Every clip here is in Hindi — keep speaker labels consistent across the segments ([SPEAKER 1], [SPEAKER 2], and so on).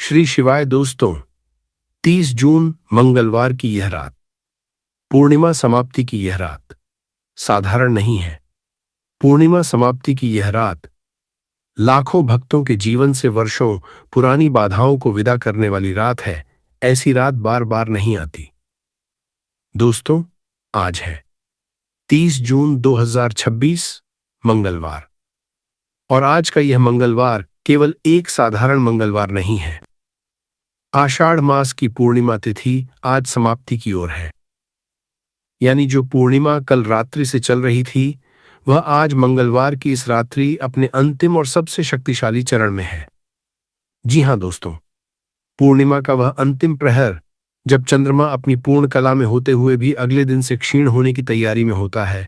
[SPEAKER 1] श्री शिवाय दोस्तों। 30 जून मंगलवार की यह रात, पूर्णिमा समाप्ति की यह रात साधारण नहीं है। पूर्णिमा समाप्ति की यह रात लाखों भक्तों के जीवन से वर्षों पुरानी बाधाओं को विदा करने वाली रात है। ऐसी रात बार बार नहीं आती। दोस्तों, आज है 30 जून 2026 मंगलवार। और आज का यह मंगलवार केवल एक साधारण मंगलवार नहीं है। आषाढ़ मास की पूर्णिमा तिथि आज समाप्ति की ओर है। यानी जो पूर्णिमा कल रात्रि से चल रही थी, वह आज मंगलवार की इस रात्रि अपने अंतिम और सबसे शक्तिशाली चरण में है। जी हां दोस्तों, पूर्णिमा का वह अंतिम प्रहर, जब चंद्रमा अपनी पूर्ण कला में होते हुए भी अगले दिन से क्षीण होने की तैयारी में होता है,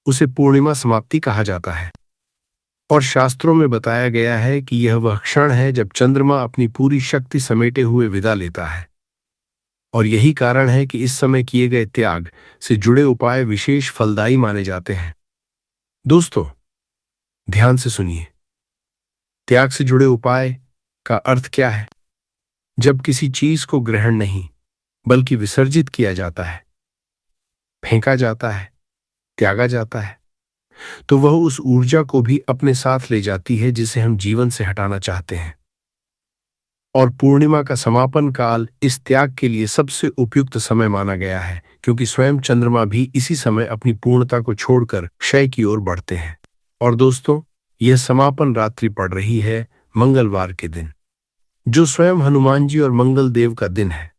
[SPEAKER 1] उसे पूर्णिमा समाप्ति कहा जाता है। और शास्त्रों में बताया गया है कि यह वह क्षण है जब चंद्रमा अपनी पूरी शक्ति समेटे हुए विदा लेता है। और यही कारण है कि इस समय किए गए त्याग से जुड़े उपाय विशेष फलदायी माने जाते हैं। दोस्तों, ध्यान से सुनिए। त्याग से जुड़े उपाय का अर्थ क्या है? जब किसी चीज को ग्रहण नहीं बल्कि विसर्जित किया जाता है, फेंका जाता है, त्यागा जाता है, तो वह उस ऊर्जा को भी अपने साथ ले जाती है जिसे हम जीवन से हटाना चाहते हैं। और पूर्णिमा का समापन काल इस त्याग के लिए सबसे उपयुक्त समय माना गया है, क्योंकि स्वयं चंद्रमा भी इसी समय अपनी पूर्णता को छोड़कर क्षय की ओर बढ़ते हैं। और दोस्तों, यह समापन रात्रि पड़ रही है मंगलवार के दिन, जो स्वयं हनुमान जी और मंगल देव का दिन है।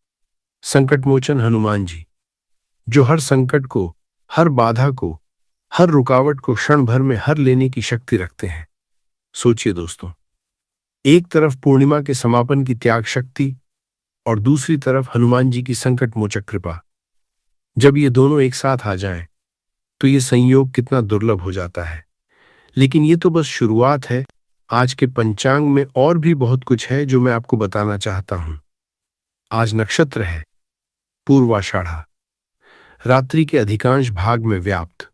[SPEAKER 1] संकटमोचन हनुमान जी, जो हर संकट को, हर बाधा को, हर रुकावट को क्षण भर में हर लेने की शक्ति रखते हैं। सोचिए दोस्तों, एक तरफ पूर्णिमा के समापन की त्याग शक्ति और दूसरी तरफ हनुमान जी की संकट मोचक कृपा। जब ये दोनों एक साथ आ जाएं, तो ये संयोग कितना दुर्लभ हो जाता है। लेकिन ये तो बस शुरुआत है। आज के पंचांग में और भी बहुत कुछ है जो मैं आपको बताना चाहता हूं। आज नक्षत्र है पूर्वाषाढ़ा, रात्रि के अधिकांश भाग में व्याप्त।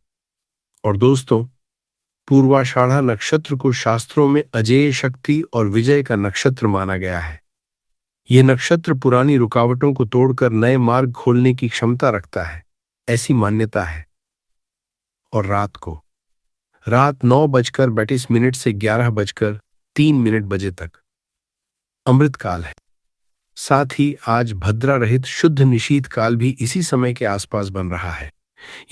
[SPEAKER 1] और दोस्तों, पूर्वाषाढ़ा नक्षत्र को शास्त्रों में अजेय शक्ति और विजय का नक्षत्र माना गया है। यह नक्षत्र पुरानी रुकावटों को तोड़कर नए मार्ग खोलने की क्षमता रखता है, ऐसी मान्यता है। और रात 9:32 से 11:03 बजे तक अमृत काल है। साथ ही आज भद्रा रहित शुद्ध निशीथ काल भी इसी समय के आसपास बन रहा है।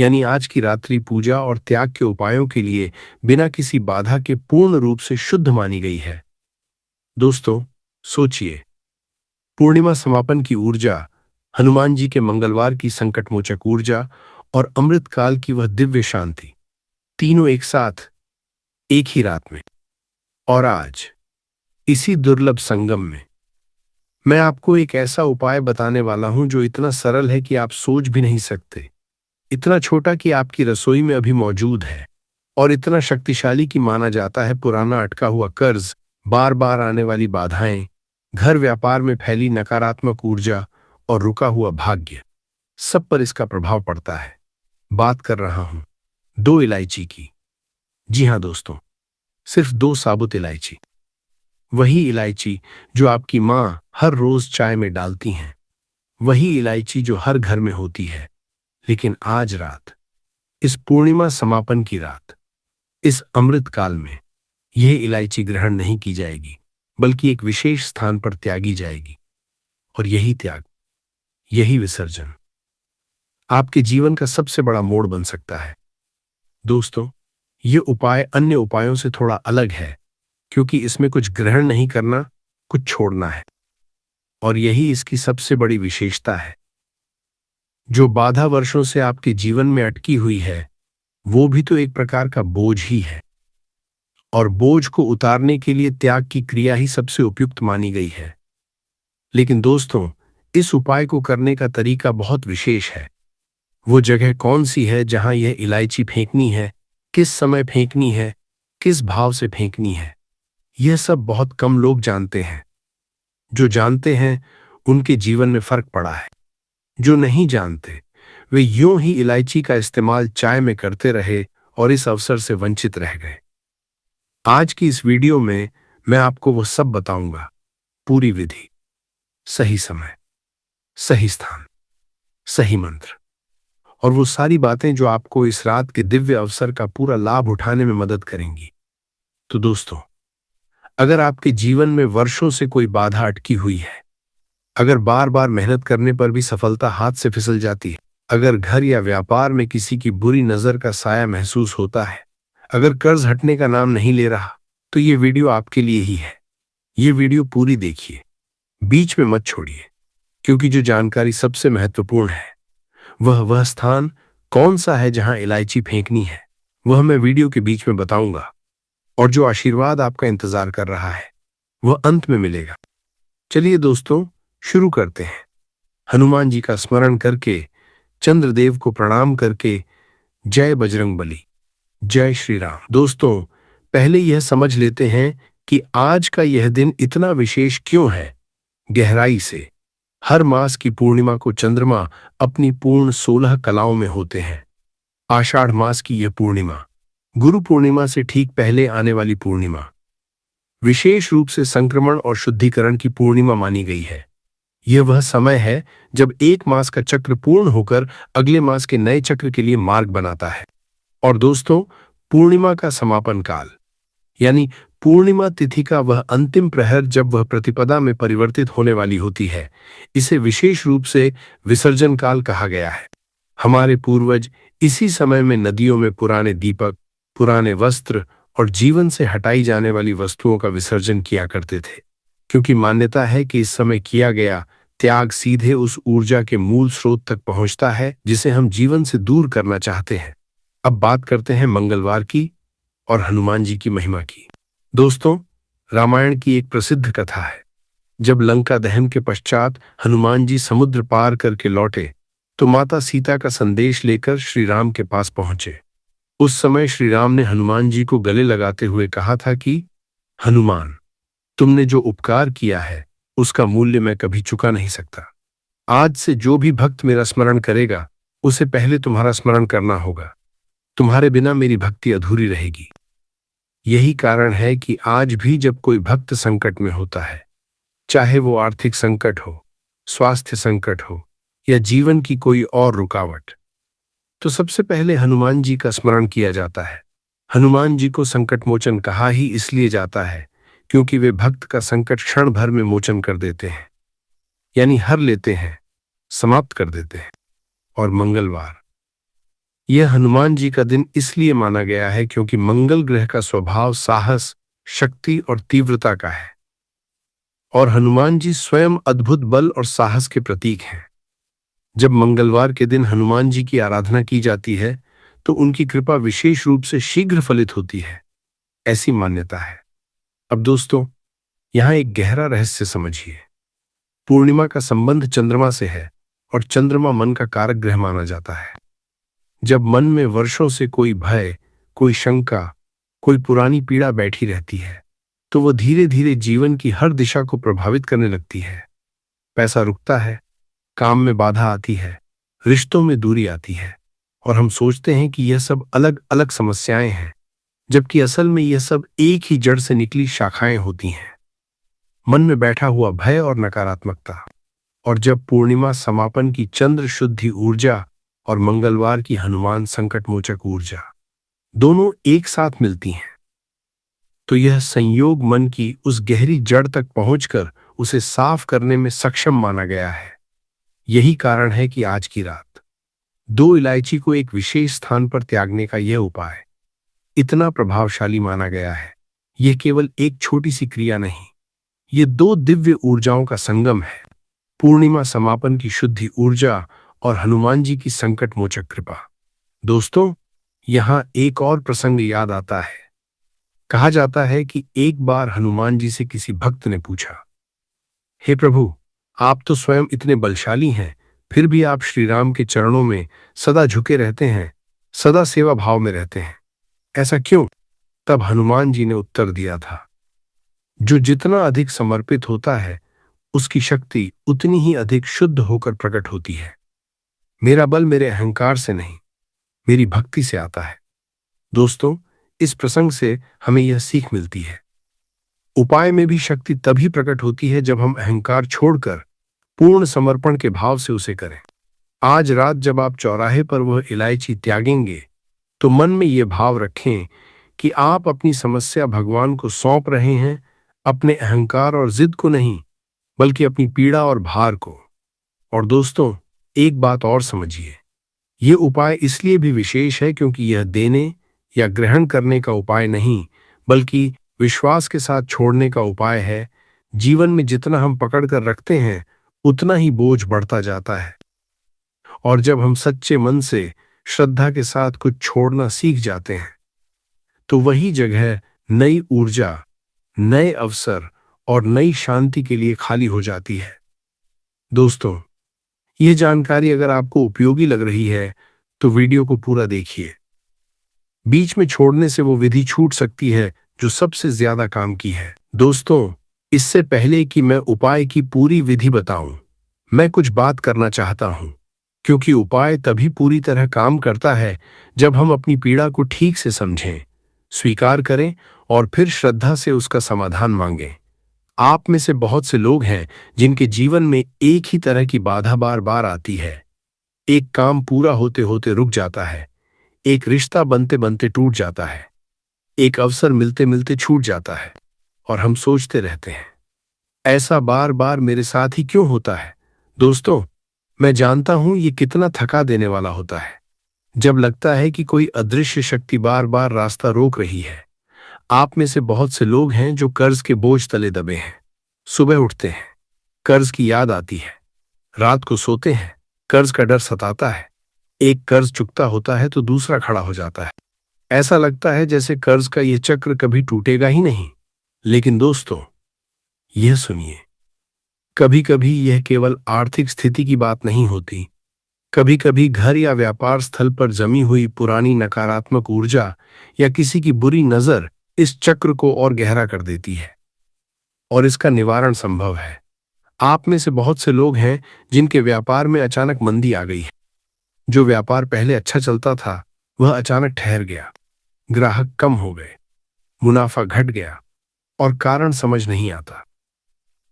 [SPEAKER 1] यानी आज की रात्रि पूजा और त्याग के उपायों के लिए बिना किसी बाधा के पूर्ण रूप से शुद्ध मानी गई है। दोस्तों, सोचिए, पूर्णिमा समापन की ऊर्जा, हनुमान जी के मंगलवार की संकटमोचक ऊर्जा और अमृत काल की वह दिव्य शांति, तीनों एक साथ एक ही रात में। और आज इसी दुर्लभ संगम में मैं आपको एक ऐसा उपाय बताने वाला हूं जो इतना सरल है कि आप सोच भी नहीं सकते, इतना छोटा कि आपकी रसोई में अभी मौजूद है, और इतना शक्तिशाली कि माना जाता है पुराना अटका हुआ कर्ज, बार बार आने वाली बाधाएं, घर व्यापार में फैली नकारात्मक ऊर्जा और रुका हुआ भाग्य, सब पर इसका प्रभाव पड़ता है। बात कर रहा हूं 2 इलायची की। जी हां दोस्तों, सिर्फ 2 साबुत इलायची। वही इलायची जो आपकी मां हर रोज चाय में डालती हैं, वही इलायची जो हर घर में होती है। लेकिन आज रात, इस पूर्णिमा समापन की रात, इस अमृत काल में यह इलायची ग्रहण नहीं की जाएगी, बल्कि एक विशेष स्थान पर त्यागी जाएगी। और यही त्याग, यही विसर्जन आपके जीवन का सबसे बड़ा मोड़ बन सकता है। दोस्तों, यह उपाय अन्य उपायों से थोड़ा अलग है, क्योंकि इसमें कुछ ग्रहण नहीं करना, कुछ छोड़ना है। और यही इसकी सबसे बड़ी विशेषता है। जो बाधा वर्षों से आपके जीवन में अटकी हुई है, वो भी तो एक प्रकार का बोझ ही है। और बोझ को उतारने के लिए त्याग की क्रिया ही सबसे उपयुक्त मानी गई है। लेकिन दोस्तों, इस उपाय को करने का तरीका बहुत विशेष है। वो जगह कौन सी है जहां यह इलायची फेंकनी है, किस समय फेंकनी है, किस भाव से फेंकनी है, यह सब बहुत कम लोग जानते हैं। जो जानते हैं उनके जीवन में फर्क पड़ा है। जो नहीं जानते, वे यूं ही इलायची का इस्तेमाल चाय में करते रहे और इस अवसर से वंचित रह गए। आज की इस वीडियो में मैं आपको वो सब बताऊंगा, पूरी विधि, सही समय, सही स्थान, सही मंत्र और वो सारी बातें जो आपको इस रात के दिव्य अवसर का पूरा लाभ उठाने में मदद करेंगी। तो दोस्तों, अगर आपके जीवन में वर्षों से कोई बाधा अटकी हुई है, अगर बार बार मेहनत करने पर भी सफलता हाथ से फिसल जाती है, अगर घर या व्यापार में किसी की बुरी नजर का साया महसूस होता है, अगर कर्ज हटने का नाम नहीं ले रहा, तो ये वीडियो आपके लिए ही है। ये वीडियो पूरी देखिए, बीच में मत छोड़िए, क्योंकि जो जानकारी सबसे महत्वपूर्ण है वह स्थान कौन सा है जहां इलायची फेंकनी है, वह मैं वीडियो के बीच में बताऊंगा। और जो आशीर्वाद आपका इंतजार कर रहा है वह अंत में मिलेगा। चलिए दोस्तों, शुरू करते हैं। हनुमान जी का स्मरण करके, चंद्रदेव को प्रणाम करके, जय बजरंगबली, जय श्री राम। दोस्तों, पहले यह समझ लेते हैं कि आज का यह दिन इतना विशेष क्यों है। गहराई से, हर मास की पूर्णिमा को चंद्रमा अपनी पूर्ण 16 कलाओं में होते हैं। आषाढ़ मास की यह पूर्णिमा, गुरु पूर्णिमा से ठीक पहले आने वाली पूर्णिमा, विशेष रूप से संक्रमण और शुद्धिकरण की पूर्णिमा मानी गई है। यह वह समय है जब एक मास का चक्र पूर्ण होकर अगले मास के नए चक्र के लिए मार्ग बनाता है। और दोस्तों, पूर्णिमा का समापन काल यानी पूर्णिमा तिथि का वह अंतिम प्रहर जब वह प्रतिपदा में परिवर्तित होने वाली होती है, इसे विशेष रूप से विसर्जन काल कहा गया है। हमारे पूर्वज इसी समय में नदियों में पुराने दीपक, पुराने वस्त्र और जीवन से हटाई जाने वाली वस्तुओं का विसर्जन किया करते थे, क्योंकि मान्यता है कि इस समय किया गया त्याग सीधे उस ऊर्जा के मूल स्रोत तक पहुंचता है जिसे हम जीवन से दूर करना चाहते हैं। अब बात करते हैं मंगलवार की और हनुमान जी की महिमा की। दोस्तों, रामायण की एक प्रसिद्ध कथा है। जब लंका दहन के पश्चात हनुमान जी समुद्र पार करके लौटे तो माता सीता का संदेश लेकर श्री राम के पास पहुंचे। उस समय श्री राम ने हनुमान जी को गले लगाते हुए कहा था कि हनुमान, तुमने जो उपकार किया है उसका मूल्य मैं कभी चुका नहीं सकता। आज से जो भी भक्त मेरा स्मरण करेगा उसे पहले तुम्हारा स्मरण करना होगा। तुम्हारे बिना मेरी भक्ति अधूरी रहेगी। यही कारण है कि आज भी जब कोई भक्त संकट में होता है, चाहे वो आर्थिक संकट हो, स्वास्थ्य संकट हो या जीवन की कोई और रुकावट, तो सबसे पहले हनुमान जी का स्मरण किया जाता है। हनुमान जी को संकट मोचन कहा ही इसलिए जाता है क्योंकि वे भक्त का संकट क्षण भर में मोचन कर देते हैं, यानी हर लेते हैं, समाप्त कर देते हैं। और मंगलवार, यह हनुमान जी का दिन इसलिए माना गया है क्योंकि मंगल ग्रह का स्वभाव साहस, शक्ति और तीव्रता का है और हनुमान जी स्वयं अद्भुत बल और साहस के प्रतीक हैं। जब मंगलवार के दिन हनुमान जी की आराधना की जाती है तो उनकी कृपा विशेष रूप से शीघ्र फलित होती है, ऐसी मान्यता है। अब दोस्तों, यहां एक गहरा रहस्य समझिए। पूर्णिमा का संबंध चंद्रमा से है और चंद्रमा मन का कारक ग्रह माना जाता है। जब मन में वर्षों से कोई भय, कोई शंका, कोई पुरानी पीड़ा बैठी रहती है तो वह धीरे धीरे जीवन की हर दिशा को प्रभावित करने लगती है। पैसा रुकता है, काम में बाधा आती है, रिश्तों में दूरी आती है और हम सोचते हैं कि यह सब अलग अलग समस्याएं हैं, जबकि असल में यह सब एक ही जड़ से निकली शाखाएं होती हैं। मन में बैठा हुआ भय और नकारात्मकता। और जब पूर्णिमा समापन की चंद्र शुद्धि ऊर्जा और मंगलवार की हनुमान संकटमोचक ऊर्जा दोनों एक साथ मिलती हैं तो यह संयोग मन की उस गहरी जड़ तक पहुंचकर उसे साफ करने में सक्षम माना गया है। यही कारण है कि आज की रात 2 इलायची को एक विशेष स्थान पर त्यागने का यह उपाय इतना प्रभावशाली माना गया है। यह केवल एक छोटी सी क्रिया नहीं, ये 2 दिव्य ऊर्जाओं का संगम है। पूर्णिमा समापन की शुद्धि ऊर्जा और हनुमान जी की संकट मोचक कृपा। दोस्तों, यहां एक और प्रसंग याद आता है। कहा जाता है कि एक बार हनुमान जी से किसी भक्त ने पूछा, हे प्रभु, आप तो स्वयं इतने बलशाली हैं, फिर भी आप श्री राम के चरणों में सदा झुके रहते हैं, सदा सेवा भाव में रहते हैं, ऐसा क्यों? तब हनुमान जी ने उत्तर दिया था, जो जितना अधिक समर्पित होता है उसकी शक्ति उतनी ही अधिक शुद्ध होकर प्रकट होती है। मेरा बल मेरे अहंकार से नहीं, मेरी भक्ति से आता है। दोस्तों, इस प्रसंग से हमें यह सीख मिलती है, उपाय में भी शक्ति तभी प्रकट होती है जब हम अहंकार छोड़कर पूर्ण समर्पण के भाव से उसे करें। आज रात जब आप चौराहे पर वह इलायची त्यागेंगे तो मन में यह भाव रखें कि आप अपनी समस्या भगवान को सौंप रहे हैं, अपने अहंकार और जिद को नहीं, बल्कि अपनी पीड़ा और भार को। और दोस्तों, एक बात और समझिए, यह उपाय इसलिए भी विशेष है क्योंकि यह देने या ग्रहण करने का उपाय नहीं, बल्कि विश्वास के साथ छोड़ने का उपाय है। जीवन में जितना हम पकड़ कर रखते हैं उतना ही बोझ बढ़ता जाता है, और जब हम सच्चे मन से श्रद्धा के साथ कुछ छोड़ना सीख जाते हैं तो वही जगह नई ऊर्जा, नए अवसर और नई शांति के लिए खाली हो जाती है। दोस्तों, यह जानकारी अगर आपको उपयोगी लग रही है तो वीडियो को पूरा देखिए। बीच में छोड़ने से वो विधि छूट सकती है जो सबसे ज्यादा काम की है। दोस्तों, इससे पहले कि मैं उपाय की पूरी विधि बताऊं, मैं कुछ बात करना चाहता हूं, क्योंकि उपाय तभी पूरी तरह काम करता है जब हम अपनी पीड़ा को ठीक से समझें, स्वीकार करें और फिर श्रद्धा से उसका समाधान मांगें। आप में से बहुत से लोग हैं जिनके जीवन में एक ही तरह की बाधा बार बार आती है। एक काम पूरा होते होते रुक जाता है, एक रिश्ता बनते बनते टूट जाता है, एक अवसर मिलते मिलते छूट जाता है, और हम सोचते रहते हैं, ऐसा बार बार मेरे साथ ही क्यों होता है। दोस्तों, मैं जानता हूं ये कितना थका देने वाला होता है, जब लगता है कि कोई अदृश्य शक्ति बार बार रास्ता रोक रही है। आप में से बहुत से लोग हैं जो कर्ज के बोझ तले दबे हैं। सुबह उठते हैं, कर्ज की याद आती है, रात को सोते हैं, कर्ज का डर सताता है, एक कर्ज चुकता होता है तो दूसरा खड़ा हो जाता है। ऐसा लगता है जैसे कर्ज का यह चक्र कभी टूटेगा ही नहीं। लेकिन दोस्तों, यह सुनिए, कभी कभी यह केवल आर्थिक स्थिति की बात नहीं होती। कभी कभी घर या व्यापार स्थल पर जमी हुई पुरानी नकारात्मक ऊर्जा या किसी की बुरी नजर इस चक्र को और गहरा कर देती है, और इसका निवारण संभव है। आप में से बहुत से लोग हैं जिनके व्यापार में अचानक मंदी आ गई है। जो व्यापार पहले अच्छा चलता था वह अचानक ठहर गया, ग्राहक कम हो गए, मुनाफा घट गया, और कारण समझ नहीं आता।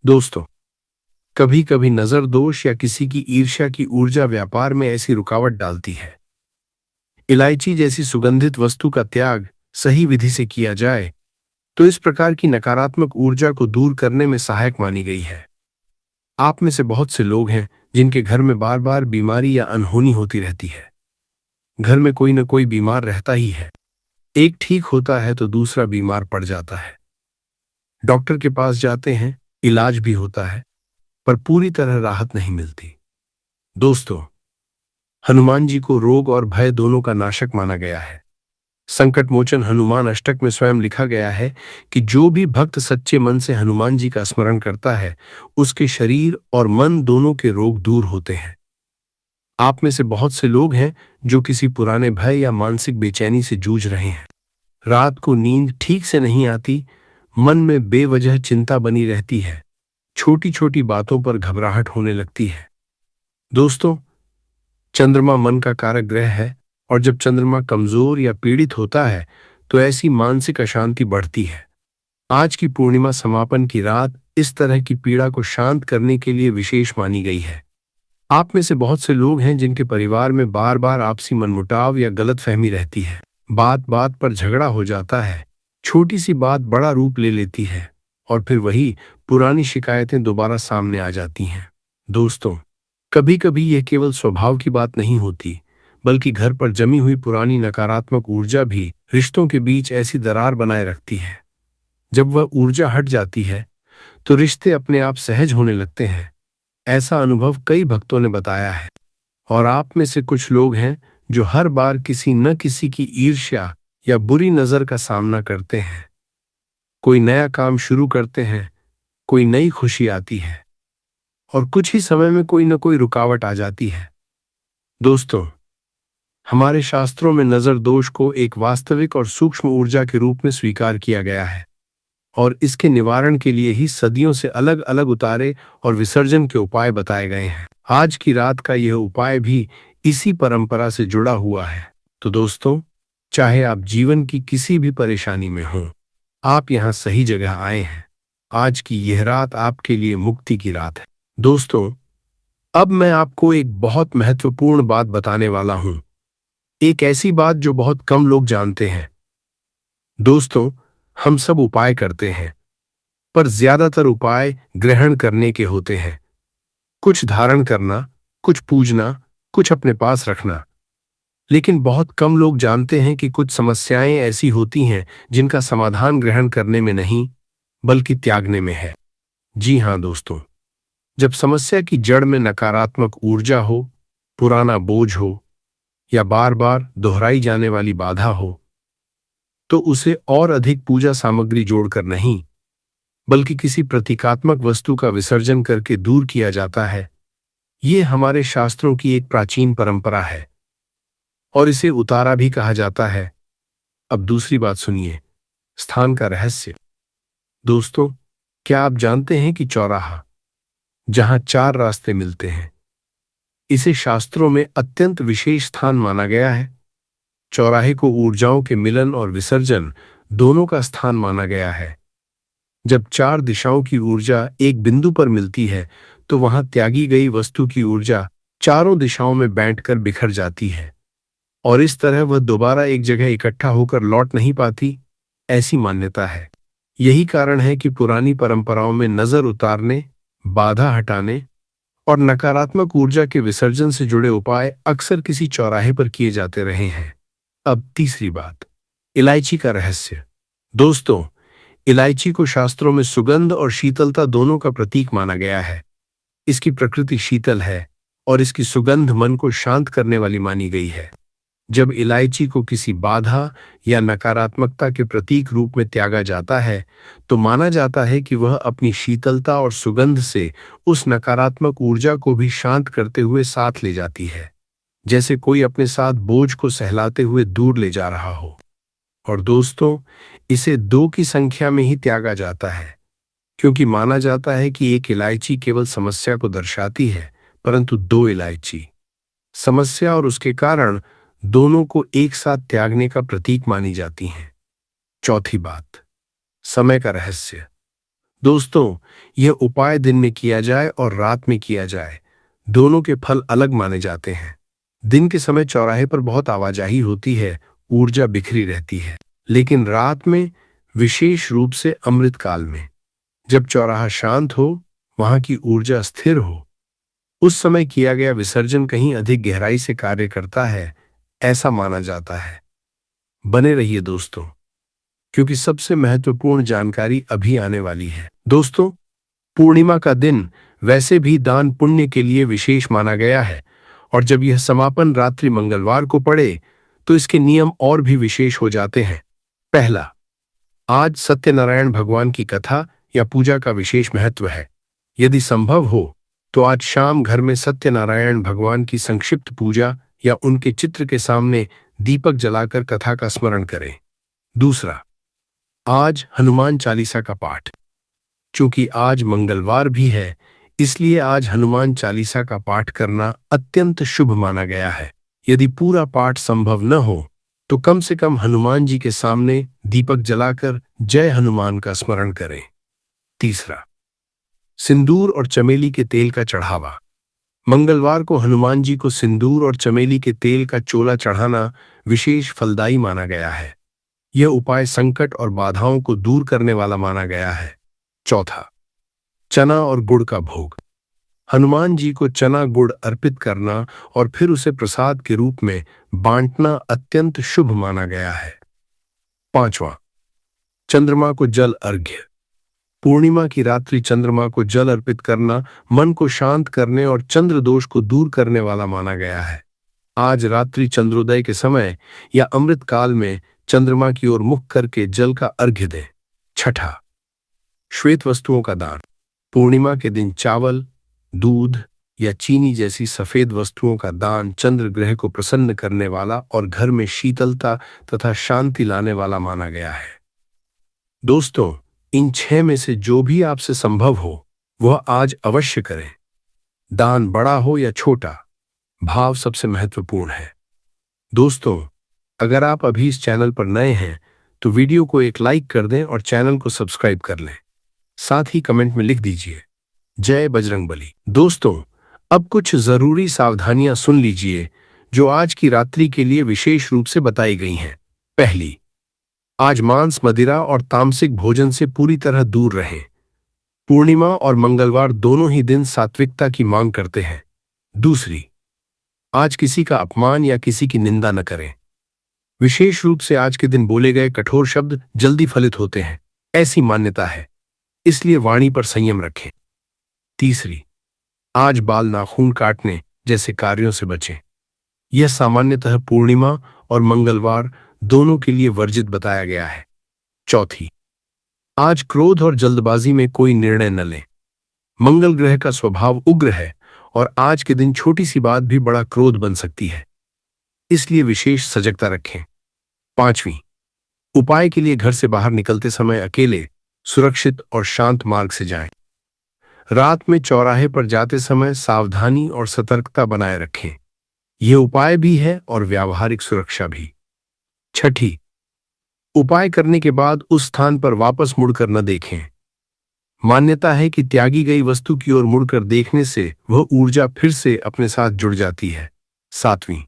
[SPEAKER 1] दोस्तों, कभी कभी नजर दोष या किसी की ईर्ष्या की ऊर्जा व्यापार में ऐसी रुकावट डालती है। इलायची जैसी सुगंधित वस्तु का त्याग सही विधि से किया जाए तो इस प्रकार की नकारात्मक ऊर्जा को दूर करने में सहायक मानी गई है। आप में से बहुत से लोग हैं जिनके घर में बार बार बीमारी या अनहोनी होती रहती है। घर में कोई न कोई बीमार रहता ही है, एक ठीक होता है तो दूसरा बीमार पड़ जाता है। डॉक्टर के पास जाते हैं, इलाज भी होता है, पर पूरी तरह राहत नहीं मिलती। दोस्तों, हनुमान जी को रोग और भय दोनों का नाशक माना गया है। संकट मोचन हनुमान अष्टक में स्वयं लिखा गया है कि जो भी भक्त सच्चे मन से हनुमान जी का स्मरण करता है उसके शरीर और मन दोनों के रोग दूर होते हैं। आप में से बहुत से लोग हैं जो किसी पुराने भय या मानसिक बेचैनी से जूझ रहे हैं। रात को नींद ठीक से नहीं आती, मन में बेवजह चिंता बनी रहती है, छोटी छोटी बातों पर घबराहट होने लगती है। दोस्तों, चंद्रमा मन का कारक ग्रह है, और जब चंद्रमा कमजोर या पीड़ित होता है तो ऐसी मानसिक अशांति बढ़ती है। आज की पूर्णिमा समापन की रात इस तरह की पीड़ा को शांत करने के लिए विशेष मानी गई है। आप में से बहुत से लोग हैं जिनके परिवार में बार बार आपसी मनमुटाव या गलतफहमी रहती है। बात बात पर झगड़ा हो जाता है, छोटी सी बात बड़ा रूप ले लेती है, और फिर वही पुरानी शिकायतें दोबारा सामने आ जाती हैं। दोस्तों, कभी कभी यह केवल स्वभाव की बात नहीं होती, बल्कि घर पर जमी हुई पुरानी नकारात्मक ऊर्जा भी रिश्तों के बीच ऐसी दरार बनाए रखती है। जब वह ऊर्जा हट जाती है तो रिश्ते अपने आप सहज होने लगते हैं। ऐसा अनुभव कई भक्तों ने बताया है, और आप में से कुछ लोग हैं जो हर बार किसी न किसी की ईर्ष्या या बुरी नजर का सामना करते हैं। कोई नया काम शुरू करते हैं, कोई नई खुशी आती है, और कुछ ही समय में कोई न कोई रुकावट आ जाती है। दोस्तों, हमारे शास्त्रों में नजर दोष को एक वास्तविक और सूक्ष्म ऊर्जा के रूप में स्वीकार किया गया है, और इसके निवारण के लिए ही सदियों से अलग अलग उतारे और विसर्जन के उपाय बताए गए हैं। आज की रात का यह उपाय भी इसी परंपरा से जुड़ा हुआ है। तो दोस्तों, चाहे आप जीवन की किसी भी परेशानी में हों, आप यहाँ सही जगह आए हैं। आज की यह रात आपके लिए मुक्ति की रात है। दोस्तों, अब मैं आपको एक बहुत महत्वपूर्ण बात बताने वाला हूं, एक ऐसी बात जो बहुत कम लोग जानते हैं। दोस्तों, हम सब उपाय करते हैं, पर ज्यादातर उपाय ग्रहण करने के होते हैं। कुछ धारण करना, कुछ पूजना, कुछ अपने पास रखना। लेकिन बहुत कम लोग जानते हैं कि कुछ समस्याएं ऐसी होती हैं जिनका समाधान ग्रहण करने में नहीं, बल्कि त्यागने में है। जी हाँ दोस्तों, जब समस्या की जड़ में नकारात्मक ऊर्जा हो, पुराना बोझ हो या बार बार दोहराई जाने वाली बाधा हो, तो उसे और अधिक पूजा सामग्री जोड़कर नहीं, बल्कि किसी प्रतीकात्मक वस्तु का विसर्जन करके दूर किया जाता है। ये हमारे शास्त्रों की एक प्राचीन परंपरा है और इसे उतारा भी कहा जाता है। अब दूसरी बात सुनिए, स्थान का रहस्य। दोस्तों, क्या आप जानते हैं कि चौराहा, जहां चार रास्ते मिलते हैं, इसे शास्त्रों में अत्यंत विशेष स्थान माना गया है। चौराहे को ऊर्जाओं के मिलन और विसर्जन दोनों का स्थान माना गया है। जब चार दिशाओं की ऊर्जा एक बिंदु पर मिलती है, तो वहां त्यागी गई वस्तु की ऊर्जा चारों दिशाओं में बैठकर बिखर जाती है और इस तरह वह दोबारा एक जगह इकट्ठा होकर लौट नहीं पाती, ऐसी मान्यता है। यही कारण है कि पुरानी परंपराओं में नजर उतारने, बाधा हटाने और नकारात्मक ऊर्जा के विसर्जन से जुड़े उपाय अक्सर किसी चौराहे पर किए जाते रहे हैं। अब तीसरी बात, इलायची का रहस्य। दोस्तों, इलायची को शास्त्रों में सुगंध और शीतलता दोनों का प्रतीक माना गया है। इसकी प्रकृति शीतल है और इसकी सुगंध मन को शांत करने वाली मानी गई है। जब इलायची को किसी बाधा या नकारात्मकता के प्रतीक रूप में त्यागा जाता है, तो माना जाता है कि वह अपनी शीतलता और सुगंध से उस नकारात्मक ऊर्जा को भी शांत करते हुए साथ ले जाती है, जैसे कोई अपने साथ बोझ को सहलाते हुए दूर ले जा रहा हो। और दोस्तों, इसे 2 की संख्या में ही त्यागा जाता है, क्योंकि माना जाता है कि एक इलायची केवल समस्या को दर्शाती है, परंतु 2 इलायची समस्या और उसके कारण दोनों को एक साथ त्यागने का प्रतीक मानी जाती हैं। चौथी बात, समय का रहस्य। दोस्तों, यह उपाय दिन में किया जाए और रात में किया जाए, दोनों के फल अलग माने जाते हैं। दिन के समय चौराहे पर बहुत आवाजाही होती है, ऊर्जा बिखरी रहती है, लेकिन रात में, विशेष रूप से अमृत काल में, जब चौराहा शांत हो, वहां की ऊर्जा स्थिर हो, उस समय किया गया विसर्जन कहीं अधिक गहराई से कार्य करता है, ऐसा माना जाता है। बने रहिए दोस्तों, क्योंकि सबसे महत्वपूर्ण जानकारी अभी आने वाली है। दोस्तों, पूर्णिमा का दिन वैसे भी दान पुण्य के लिए विशेष माना गया है, और जब यह समापन रात्रि मंगलवार को पड़े, तो इसके नियम और भी विशेष हो जाते हैं। पहला, आज सत्यनारायण भगवान की कथा या पूजा का विशेष महत्व है। यदि संभव हो तो आज शाम घर में सत्यनारायण भगवान की संक्षिप्त पूजा या उनके चित्र के सामने दीपक जलाकर कथा का स्मरण करें। दूसरा, आज हनुमान चालीसा का पाठ। चूंकि आज मंगलवार भी है, इसलिए आज हनुमान चालीसा का पाठ करना अत्यंत शुभ माना गया है। यदि पूरा पाठ संभव न हो, तो कम से कम हनुमान जी के सामने दीपक जलाकर जय हनुमान का स्मरण करें। तीसरा, सिंदूर और चमेली के तेल का चढ़ावा। मंगलवार को हनुमान जी को सिंदूर और चमेली के तेल का चोला चढ़ाना विशेष फलदायी माना गया है। यह उपाय संकट और बाधाओं को दूर करने वाला माना गया है। चौथा, चना और गुड़ का भोग। हनुमान जी को चना गुड़ अर्पित करना और फिर उसे प्रसाद के रूप में बांटना अत्यंत शुभ माना गया है। पांचवा, चंद्रमा को जल अर्घ्य। पूर्णिमा की रात्रि चंद्रमा को जल अर्पित करना मन को शांत करने और चंद्र दोष को दूर करने वाला माना गया है। आज रात्रि चंद्रोदय के समय या अमृत काल में चंद्रमा की ओर मुख करके जल का अर्घ्य दें। छठा, श्वेत वस्तुओं का दान। पूर्णिमा के दिन चावल, दूध या चीनी जैसी सफेद वस्तुओं का दान चंद्र ग्रह को प्रसन्न करने वाला और घर में शीतलता तथा शांति लाने वाला माना गया है। दोस्तों, इन 6 में से जो भी आपसे संभव हो, वह आज अवश्य करें। दान बड़ा हो या छोटा, भाव सबसे महत्वपूर्ण है। दोस्तों, अगर आप अभी इस चैनल पर नए हैं, तो वीडियो को एक लाइक कर दें और चैनल को सब्सक्राइब कर लें। साथ ही कमेंट में लिख दीजिए, जय बजरंगबली। दोस्तों, अब कुछ जरूरी सावधानियां सुन लीजिए जो आज की रात्रि के लिए विशेष रूप से बताई गई हैं। पहली, आज मांस, मदिरा और तामसिक भोजन से पूरी तरह दूर रहें। पूर्णिमा और मंगलवार दोनों ही दिन सात्विकता की मांग करते हैं। दूसरी, आज किसी का अपमान या किसी की निंदा न करें। विशेष रूप से आज के दिन बोले गए कठोर शब्द जल्दी फलित होते हैं, ऐसी मान्यता है, इसलिए वाणी पर संयम रखें। तीसरी, आज बाल नाखून काटने जैसे कार्यों से बचें। यह सामान्यतः पूर्णिमा और मंगलवार दोनों के लिए वर्जित बताया गया है। चौथी, आज क्रोध और जल्दबाजी में कोई निर्णय न लें। मंगल ग्रह का स्वभाव उग्र है और आज के दिन छोटी सी बात भी बड़ा क्रोध बन सकती है, इसलिए विशेष सजगता रखें। पांचवी, उपाय के लिए घर से बाहर निकलते समय अकेले, सुरक्षित और शांत मार्ग से जाएं। रात में चौराहे पर जाते समय सावधानी और सतर्कता बनाए रखें। यह उपाय भी है और व्यावहारिक सुरक्षा भी। छठी, उपाय करने के बाद उस स्थान पर वापस मुड़कर न देखें। मान्यता है कि त्यागी गई वस्तु की ओर मुड़कर देखने से वह ऊर्जा फिर से अपने साथ जुड़ जाती है। सातवीं,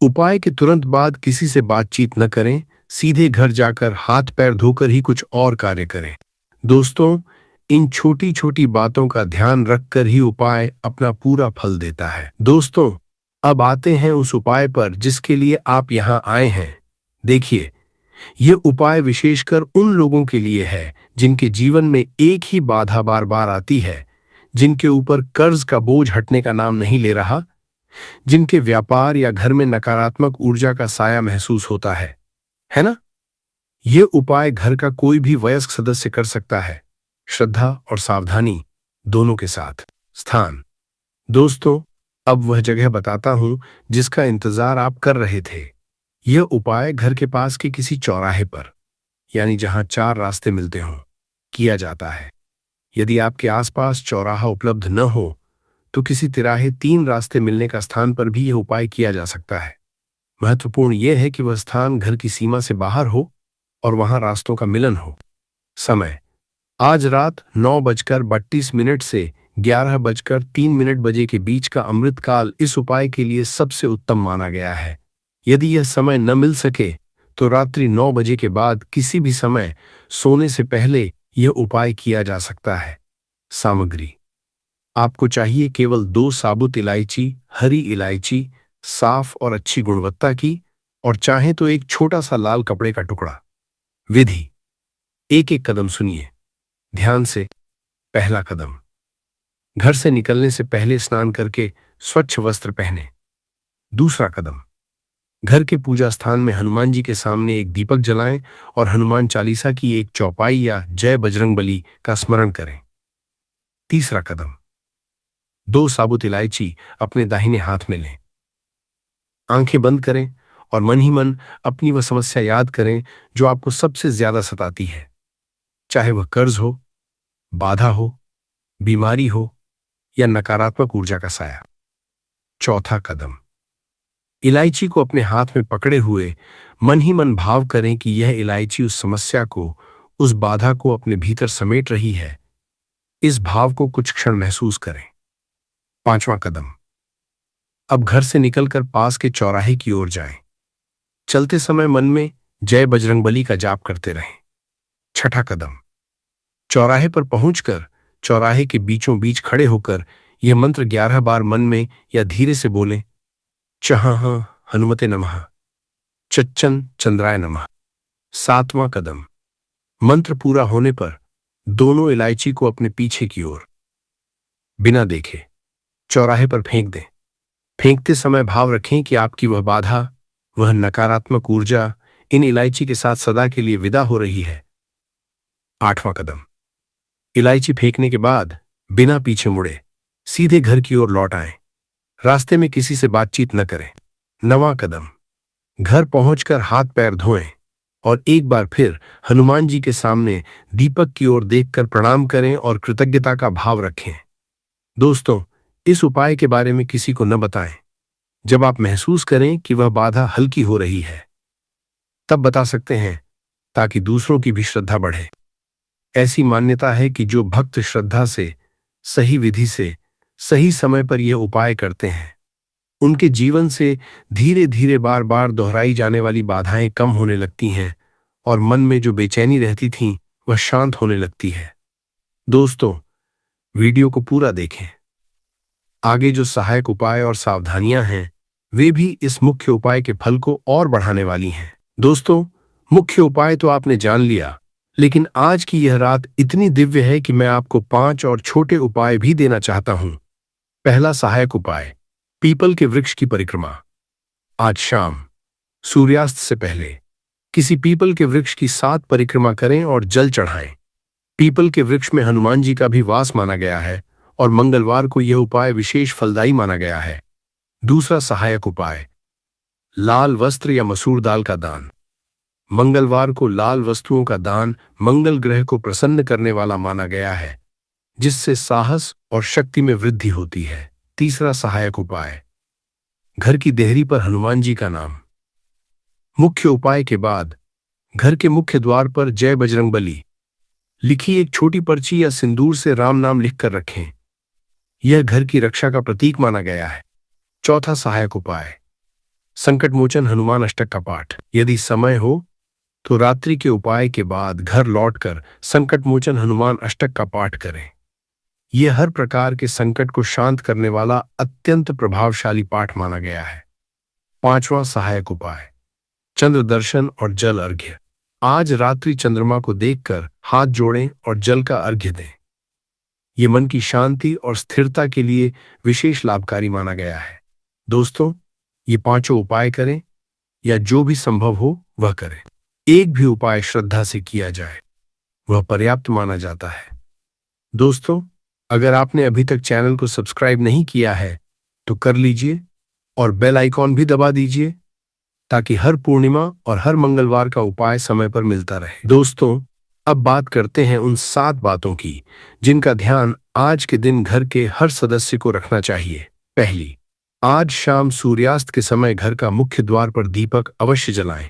[SPEAKER 1] उपाय के तुरंत बाद किसी से बातचीत न करें, सीधे घर जाकर हाथ पैर धोकर ही कुछ और कार्य करें। दोस्तों, इन छोटी छोटी बातों का ध्यान रखकर ही उपाय अपना पूरा फल देता है। दोस्तों, अब आते हैं उस उपाय पर जिसके लिए आप यहाँ आए हैं। देखिए, ये उपाय विशेषकर उन लोगों के लिए है जिनके जीवन में एक ही बाधा बार बार आती है, जिनके ऊपर कर्ज का बोझ हटने का नाम नहीं ले रहा, जिनके व्यापार या घर में नकारात्मक ऊर्जा का साया महसूस होता है ना? ये उपाय घर का कोई भी वयस्क सदस्य कर सकता है, श्रद्धा और सावधानी दोनों के साथ। स्थान, दोस्तों, अब वह जगह बताता हूं जिसका इंतजार आप कर रहे थे। यह उपाय घर के पास के किसी चौराहे पर, यानी जहां चार रास्ते मिलते हों, किया जाता है। यदि आपके आसपास चौराहा उपलब्ध न हो तो किसी तिराहे तीन रास्ते मिलने का स्थान पर भी यह उपाय किया जा सकता है। महत्वपूर्ण यह है कि वह स्थान घर की सीमा से बाहर हो और वहां रास्तों का मिलन हो। समय, आज रात 9:32 से 11:03 बजे के बीच का अमृतकाल इस उपाय के लिए सबसे उत्तम माना गया है। यदि यह समय न मिल सके तो रात्रि 9 बजे के बाद किसी भी समय सोने से पहले यह उपाय किया जा सकता है। सामग्री, आपको चाहिए केवल 2 साबुत इलायची, हरी इलायची, साफ और अच्छी गुणवत्ता की, और चाहे तो एक छोटा सा लाल कपड़े का टुकड़ा। विधि, एक एक कदम सुनिए ध्यान से। पहला कदम, घर से निकलने से पहले स्नान करके स्वच्छ वस्त्र पहने। दूसरा कदम, घर के पूजा स्थान में हनुमान जी के सामने एक दीपक जलाएं और हनुमान चालीसा की एक चौपाई या जय बजरंगबली का स्मरण करें। तीसरा कदम, 2 साबुत इलायची अपने दाहिने हाथ में लें। आंखें बंद करें और मन ही मन अपनी वह समस्या याद करें जो आपको सबसे ज्यादा सताती है, चाहे वह कर्ज हो, बाधा हो, बीमारी हो या नकारात्मक ऊर्जा का साया। चौथा कदम, इलायची को अपने हाथ में पकड़े हुए मन ही मन भाव करें कि यह इलायची उस समस्या को, उस बाधा को अपने भीतर समेट रही है। इस भाव को कुछ क्षण महसूस करें। पांचवा कदम, अब घर से निकलकर पास के चौराहे की ओर जाएं। चलते समय मन में जय बजरंगबली का जाप करते रहें। छठा कदम, चौराहे पर पहुंचकर चौराहे के बीचों बीच खड़े होकर यह मंत्र 11 बार मन में या धीरे से बोलें। चहाँ हनुमते नमः, चच्चन चंद्राय नमः। सातवां कदम, मंत्र पूरा होने पर दोनों इलायची को अपने पीछे की ओर बिना देखे चौराहे पर फेंक दें। फेंकते समय भाव रखें कि आपकी वह बाधा, वह नकारात्मक ऊर्जा इन इलायची के साथ सदा के लिए विदा हो रही है। आठवां कदम, इलायची फेंकने के बाद बिना पीछे मुड़े सीधे घर की ओर लौट आएं। रास्ते में किसी से बातचीत न करें। नवां कदम, घर पहुंचकर हाथ पैर धोएं और एक बार फिर हनुमान जी के सामने दीपक की ओर देखकर प्रणाम करें और कृतज्ञता का भाव रखें। दोस्तों, इस उपाय के बारे में किसी को न बताएं। जब आप महसूस करें कि वह बाधा हल्की हो रही है, तब बता सकते हैं, ताकि दूसरों की भी श्रद्धा बढ़े। ऐसी मान्यता है कि जो भक्त श्रद्धा से, सही विधि से, सही समय पर यह उपाय करते हैं, उनके जीवन से धीरे धीरे बार बार दोहराई जाने वाली बाधाएं कम होने लगती हैं और मन में जो बेचैनी रहती थी वह शांत होने लगती है। दोस्तों, वीडियो को पूरा देखें। आगे जो सहायक उपाय और सावधानियां हैं वे भी इस मुख्य उपाय के फल को और बढ़ाने वाली हैं। दोस्तों, मुख्य उपाय तो आपने जान लिया, लेकिन आज की यह रात इतनी दिव्य है कि मैं आपको 5 और छोटे उपाय भी देना चाहता हूं। पहला सहायक उपाय, पीपल के वृक्ष की परिक्रमा। आज शाम सूर्यास्त से पहले किसी पीपल के वृक्ष की 7 परिक्रमा करें और जल चढ़ाएं। पीपल के वृक्ष में हनुमान जी का भी वास माना गया है और मंगलवार को यह उपाय विशेष फलदायी माना गया है। दूसरा सहायक उपाय, लाल वस्त्र या मसूर दाल का दान। मंगलवार को लाल वस्तुओं का दान मंगल ग्रह को प्रसन्न करने वाला माना गया है, जिससे साहस और शक्ति में वृद्धि होती है। तीसरा सहायक उपाय, घर की देहरी पर हनुमान जी का नाम। मुख्य उपाय के बाद घर के मुख्य द्वार पर जय बजरंगबली लिखी एक छोटी पर्ची या सिंदूर से राम नाम लिखकर रखें। यह घर की रक्षा का प्रतीक माना गया है। चौथा सहायक उपाय, संकट मोचन हनुमान अष्टक का पाठ। यदि समय हो तो रात्रि के उपाय के बाद घर लौटकर संकट मोचन हनुमान अष्टक का पाठ करें। यह हर प्रकार के संकट को शांत करने वाला अत्यंत प्रभावशाली पाठ माना गया है। पांचवां सहायक उपाय, चंद्र दर्शन और जल अर्घ्य। आज रात्रि चंद्रमा को देखकर हाथ जोड़ें और जल का अर्घ्य दें। यह मन की शांति और स्थिरता के लिए विशेष लाभकारी माना गया है। दोस्तों, ये 5 उपाय करें या जो भी संभव हो वह करें। एक भी उपाय श्रद्धा से किया जाए वह पर्याप्त माना जाता है। दोस्तों, अगर आपने अभी तक चैनल को सब्सक्राइब नहीं किया है तो कर लीजिए और बेल आइकॉन भी दबा दीजिए ताकि हर पूर्णिमा और हर मंगलवार का उपाय समय पर मिलता रहे। दोस्तों, अब बात करते हैं उन 7 बातों की जिनका ध्यान आज के दिन घर के हर सदस्य को रखना चाहिए। पहली, आज शाम सूर्यास्त के समय घर का मुख्य द्वार पर दीपक अवश्य जलाएं।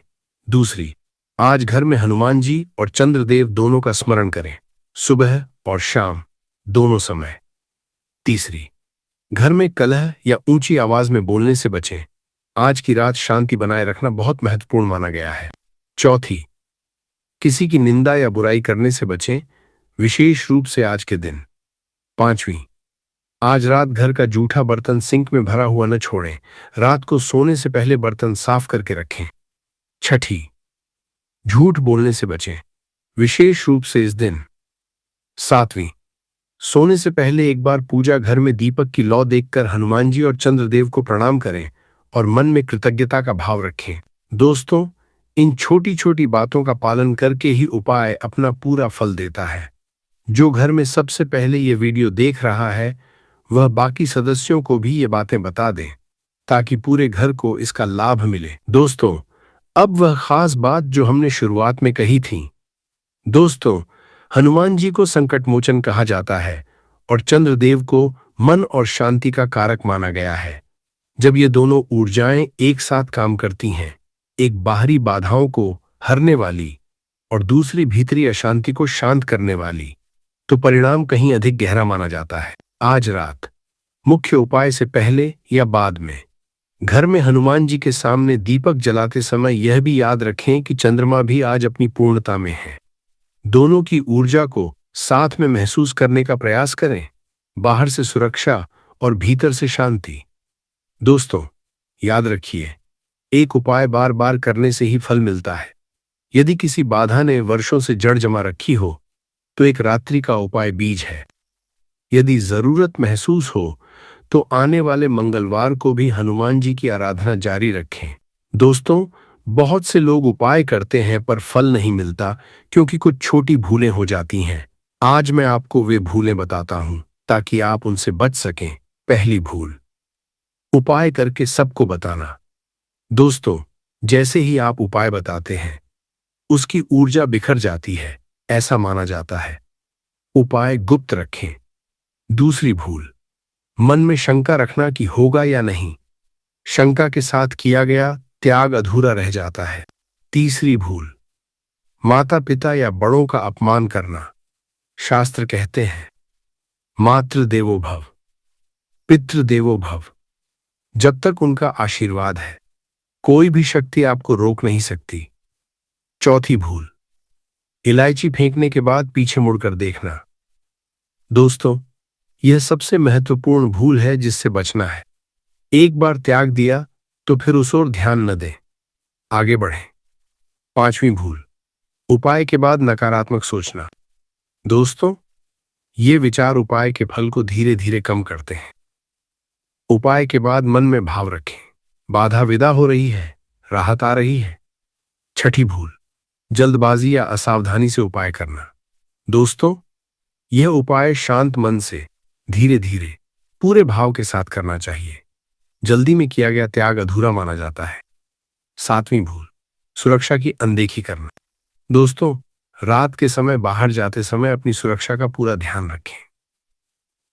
[SPEAKER 1] दूसरी, आज घर में हनुमान जी और चंद्रदेव दोनों का स्मरण करें, सुबह और शाम दोनों समय। तीसरी, घर में कलह या ऊंची आवाज में बोलने से बचें। आज की रात शांति बनाए रखना बहुत महत्वपूर्ण माना गया है। चौथी, किसी की निंदा या बुराई करने से बचें, विशेष रूप से आज के दिन। पांचवी, आज रात घर का जूठा बर्तन सिंक में भरा हुआ न छोड़ें। रात को सोने से पहले बर्तन साफ करके रखें। छठी, झूठ बोलने से बचें, विशेष रूप से इस दिन। सातवीं, सोने से पहले एक बार पूजा घर में दीपक की लौ देखकर हनुमान जी और चंद्रदेव को प्रणाम करें और मन में कृतज्ञता का भाव रखें। दोस्तों, इन छोटी छोटी बातों का पालन करके ही उपाय अपना पूरा फल देता है। जो घर में सबसे पहले ये वीडियो देख रहा है वह बाकी सदस्यों को भी ये बातें बता दें ताकि पूरे घर को इसका लाभ मिले। दोस्तों, अब वह खास बात जो हमने शुरुआत में कही थी। दोस्तों, हनुमान जी को संकट मोचन कहा जाता है और चंद्रदेव को मन और शांति का कारक माना गया है। जब ये दोनों ऊर्जाएं एक साथ काम करती हैं, एक बाहरी बाधाओं को हरने वाली और दूसरी भीतरी अशांति को शांत करने वाली, तो परिणाम कहीं अधिक गहरा माना जाता है। आज रात मुख्य उपाय से पहले या बाद में घर में हनुमान जी के सामने दीपक जलाते समय यह भी याद रखें कि चंद्रमा भी आज अपनी पूर्णता में है। दोनों की ऊर्जा को साथ में महसूस करने का प्रयास करें, बाहर से सुरक्षा और भीतर से शांति। दोस्तों, याद रखिए, एक उपाय बार बार करने से ही फल मिलता है। यदि किसी बाधा ने वर्षों से जड़ जमा रखी हो तो एक रात्रि का उपाय बीज है। यदि जरूरत महसूस हो तो आने वाले मंगलवार को भी हनुमान जी की आराधना जारी रखें। दोस्तों, बहुत से लोग उपाय करते हैं पर फल नहीं मिलता क्योंकि कुछ छोटी भूलें हो जाती हैं। आज मैं आपको वे भूलें बताता हूं ताकि आप उनसे बच सकें। पहली भूल, उपाय करके सबको बताना। दोस्तों, जैसे ही आप उपाय बताते हैं उसकी ऊर्जा बिखर जाती है, ऐसा माना जाता है। उपाय गुप्त रखें। दूसरी भूल, मन में शंका रखना कि होगा या नहीं। शंका के साथ किया गया त्याग अधूरा रह जाता है। तीसरी भूल, माता पिता या बड़ों का अपमान करना। शास्त्र कहते हैं मातृ देवो भव, पितृदेवो भव। जब तक उनका आशीर्वाद है कोई भी शक्ति आपको रोक नहीं सकती। चौथी भूल, इलायची फेंकने के बाद पीछे मुड़कर देखना। दोस्तों, यह सबसे महत्वपूर्ण भूल है जिससे बचना है। एक बार त्याग दिया तो फिर उस ओर ध्यान न दें, आगे बढ़ें। पांचवी भूल, उपाय के बाद नकारात्मक सोचना। दोस्तों, ये विचार उपाय के फल को धीरे धीरे कम करते हैं। उपाय के बाद मन में भाव रखें, बाधा विदा हो रही है, राहत आ रही है। छठी भूल, जल्दबाजी या असावधानी से उपाय करना। दोस्तों, यह उपाय शांत मन से धीरे धीरे पूरे भाव के साथ करना चाहिए। जल्दी में किया गया त्याग अधूरा माना जाता है। सातवीं भूल, सुरक्षा की अनदेखी करना। दोस्तों, रात के समय बाहर जाते समय अपनी सुरक्षा का पूरा ध्यान रखें।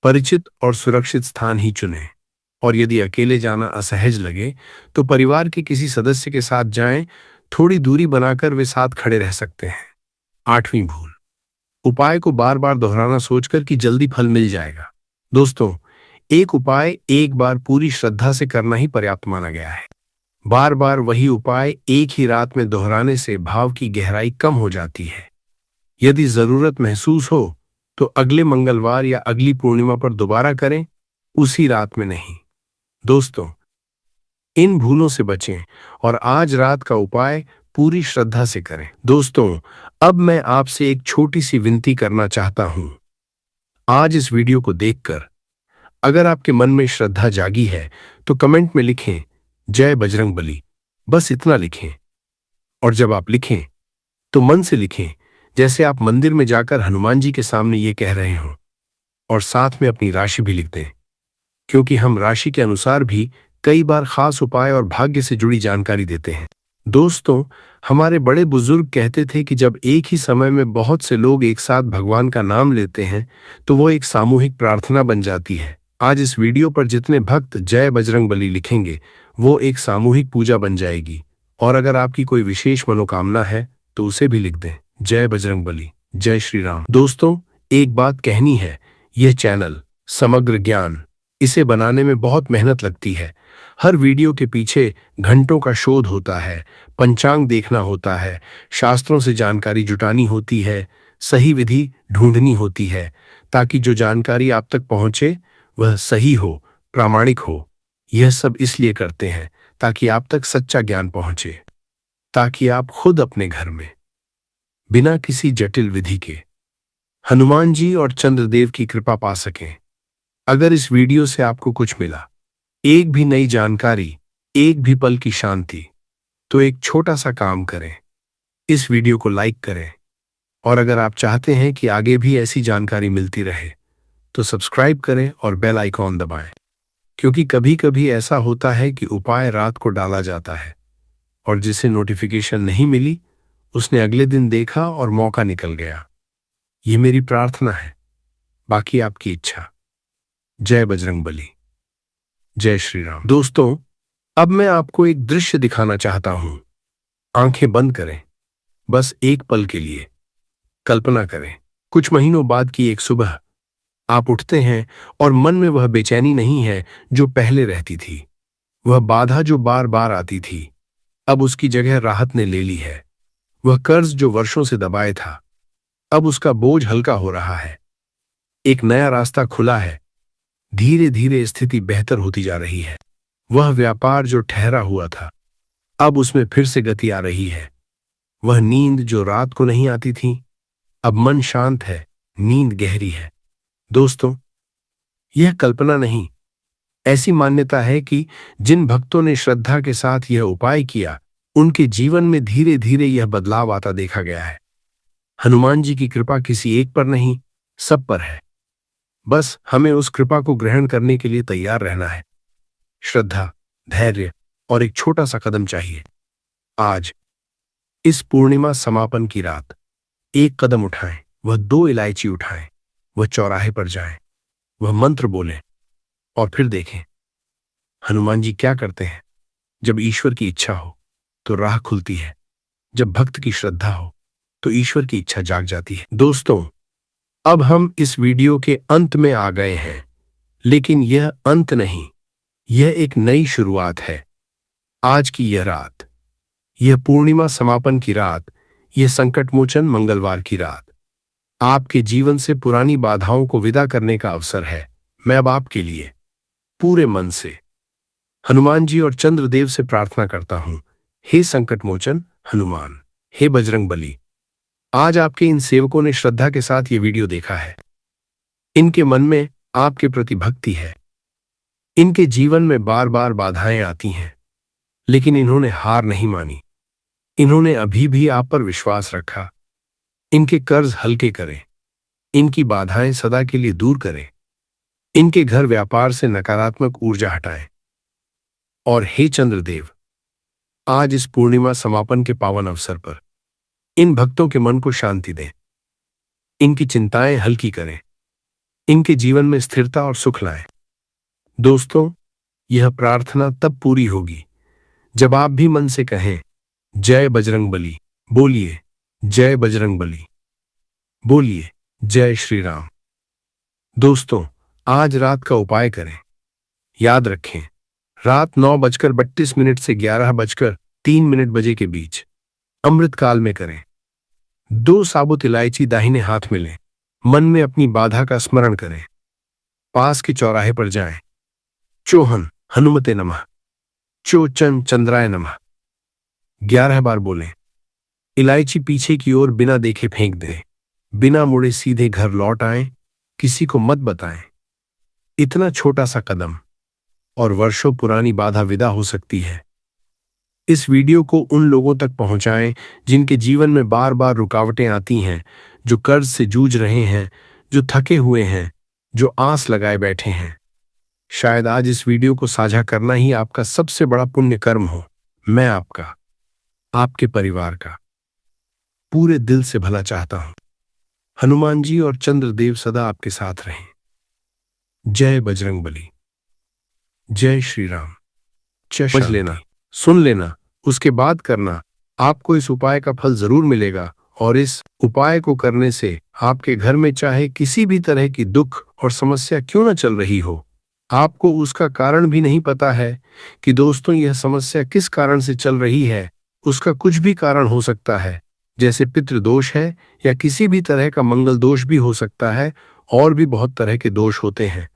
[SPEAKER 1] परिचित और सुरक्षित स्थान ही चुनें, और यदि अकेले जाना असहज लगे तो परिवार के किसी सदस्य के साथ जाएं। थोड़ी दूरी बनाकर वे साथ खड़े रह सकते हैं। आठवीं भूल, उपाय को बार बार दोहराना सोचकर कि जल्दी फल मिल जाएगा। दोस्तों, एक उपाय एक बार पूरी श्रद्धा से करना ही पर्याप्त माना गया है। बार बार वही उपाय एक ही रात में दोहराने से भाव की गहराई कम हो जाती है। यदि जरूरत महसूस हो तो अगले मंगलवार या अगली पूर्णिमा पर दोबारा करें, उसी रात में नहीं। दोस्तों, इन भूलों से बचें और आज रात का उपाय पूरी श्रद्धा से करें। दोस्तों, अब मैं आपसे एक छोटी सी विनती करना चाहता हूं। आज इस वीडियो को देखकर अगर आपके मन में श्रद्धा जागी है तो कमेंट में लिखें जय बजरंगबली। बस इतना लिखें, और जब आप लिखें तो मन से लिखें, जैसे आप मंदिर में जाकर हनुमान जी के सामने ये कह रहे हों। और साथ में अपनी राशि भी लिख दें, क्योंकि हम राशि के अनुसार भी कई बार खास उपाय और भाग्य से जुड़ी जानकारी देते हैं। दोस्तों, हमारे बड़े बुजुर्ग कहते थे कि जब एक ही समय में बहुत से लोग एक साथ भगवान का नाम लेते हैं तो वो एक सामूहिक प्रार्थना बन जाती है। आज इस वीडियो पर जितने भक्त जय बजरंगबली लिखेंगे वो एक सामूहिक पूजा बन जाएगी। और अगर आपकी कोई विशेष मनोकामना है तो उसे भी लिख दें, जय बजरंगबली, जय श्री राम। दोस्तों, एक बात कहनी है, यह चैनल समग्र ज्ञान, इसे बनाने में बहुत मेहनत लगती है। हर वीडियो के पीछे घंटों का शोध होता है, पंचांग देखना होता है, शास्त्रों से जानकारी जुटानी होती है, सही विधि ढूंढनी होती है, ताकि जो जानकारी आप तक पहुंचे वह सही हो, प्रामाणिक हो। यह सब इसलिए करते हैं ताकि आप तक सच्चा ज्ञान पहुंचे, ताकि आप खुद अपने घर में बिना किसी जटिल विधि के हनुमान जी और चंद्रदेव की कृपा पा सकें। अगर इस वीडियो से आपको कुछ मिला, एक भी नई जानकारी, एक भी पल की शांति, तो एक छोटा सा काम करें, इस वीडियो को लाइक करें। और अगर आप चाहते हैं कि आगे भी ऐसी जानकारी मिलती रहे तो सब्सक्राइब करें और बेल आइकॉन दबाएं, क्योंकि कभी कभी ऐसा होता है कि उपाय रात को डाला जाता है और जिसे नोटिफिकेशन नहीं मिली उसने अगले दिन देखा और मौका निकल गया। ये मेरी प्रार्थना है, बाकी आपकी इच्छा। जय बजरंगबली, जय श्री राम। दोस्तों, अब मैं आपको एक दृश्य दिखाना चाहता हूं। आंखें बंद करें, बस एक पल के लिए कल्पना करें, कुछ महीनों बाद की एक सुबह आप उठते हैं और मन में वह बेचैनी नहीं है जो पहले रहती थी। वह बाधा जो बार बार आती थी अब उसकी जगह राहत ने ले ली है। वह कर्ज जो वर्षों से दबाए था अब उसका बोझ हल्का हो रहा है। एक नया रास्ता खुला है, धीरे धीरे स्थिति बेहतर होती जा रही है। वह व्यापार जो ठहरा हुआ था अब उसमें फिर से गति आ रही है। वह नींद जो रात को नहीं आती थी अब मन शांत है, नींद गहरी है। दोस्तों, यह कल्पना नहीं, ऐसी मान्यता है कि जिन भक्तों ने श्रद्धा के साथ यह उपाय किया उनके जीवन में धीरे धीरे यह बदलाव आता देखा गया है। हनुमान जी की कृपा किसी एक पर नहीं, सब पर है। बस हमें उस कृपा को ग्रहण करने के लिए तैयार रहना है। श्रद्धा, धैर्य और एक छोटा सा कदम चाहिए। आज इस पूर्णिमा समापन की रात एक कदम उठाएं, वह 2 इलायची उठाएं, वह चौराहे पर जाएं, वह मंत्र बोलें और फिर देखें हनुमान जी क्या करते हैं। जब ईश्वर की इच्छा हो तो राह खुलती है, जब भक्त की श्रद्धा हो तो ईश्वर की इच्छा जाग जाती है। दोस्तों, अब हम इस वीडियो के अंत में आ गए हैं, लेकिन यह अंत नहीं, यह एक नई शुरुआत है। आज की यह रात, यह पूर्णिमा समापन की रात, यह संकटमोचन मंगलवार की रात आपके जीवन से पुरानी बाधाओं को विदा करने का अवसर है। मैं अब आपके लिए पूरे मन से हनुमान जी और चंद्रदेव से प्रार्थना करता हूं। हे संकटमोचन हनुमान, हे बजरंग बली, आज आपके इन सेवकों ने श्रद्धा के साथ ये वीडियो देखा है। इनके मन में आपके प्रति भक्ति है। इनके जीवन में बार बार बाधाएं आती हैं, लेकिन इन्होंने हार नहीं मानी। इन्होंने अभी भी आप पर विश्वास रखा। इनके कर्ज हल्के करें, इनकी बाधाएं सदा के लिए दूर करें, इनके घर व्यापार से नकारात्मक ऊर्जा हटाएं। और हे चंद्रदेव, आज इस पूर्णिमा समापन के पावन अवसर पर इन भक्तों के मन को शांति दें, इनकी चिंताएं हल्की करें, इनके जीवन में स्थिरता और सुख लाएं। दोस्तों, यह प्रार्थना तब पूरी होगी जब आप भी मन से कहें, जय बजरंग बली। बोलिए जय बजरंग बली, बोलिए जय श्री राम। दोस्तों, आज रात का उपाय करें। याद रखें, रात 9:32 से 11:03 बजे के बीच अमृत काल में करें। 2 साबुत इलायची दाहिने हाथ में लें। मन में अपनी बाधा का स्मरण करें। पास के चौराहे पर जाएं। चौहन हनुमते नमः, चोचन चंद्राय नमः 11 बार बोलें। इलायची पीछे की ओर बिना देखे फेंक दें। बिना मुड़े सीधे घर लौट आएं। किसी को मत बताएं। इतना छोटा सा कदम और वर्षों पुरानी बाधा विदा हो सकती है। इस वीडियो को उन लोगों तक पहुंचाएं जिनके जीवन में बार बार रुकावटें आती हैं, जो कर्ज से जूझ रहे हैं, जो थके हुए हैं, जो आस लगाए बैठे हैं। शायद आज इस वीडियो को साझा करना ही आपका सबसे बड़ा पुण्य कर्म हो। मैं आपका, आपके परिवार का पूरे दिल से भला चाहता हूं। हनुमान जी और चंद्रदेव सदा आपके साथ रहें। जय बजरंग बली, जय श्री राम। समझ लेना, सुन लेना, उसके बाद करना। आपको इस उपाय का फल जरूर मिलेगा और इस उपाय को करने से आपके घर में चाहे किसी भी तरह की दुख और समस्या क्यों न चल रही हो, आपको उसका कारण भी नहीं पता है कि दोस्तों यह समस्या किस कारण से चल रही है। उसका कुछ भी कारण हो सकता है, जैसे पितृदोष है या किसी भी तरह का मंगल दोष भी हो सकता है। और भी बहुत तरह के दोष होते हैं।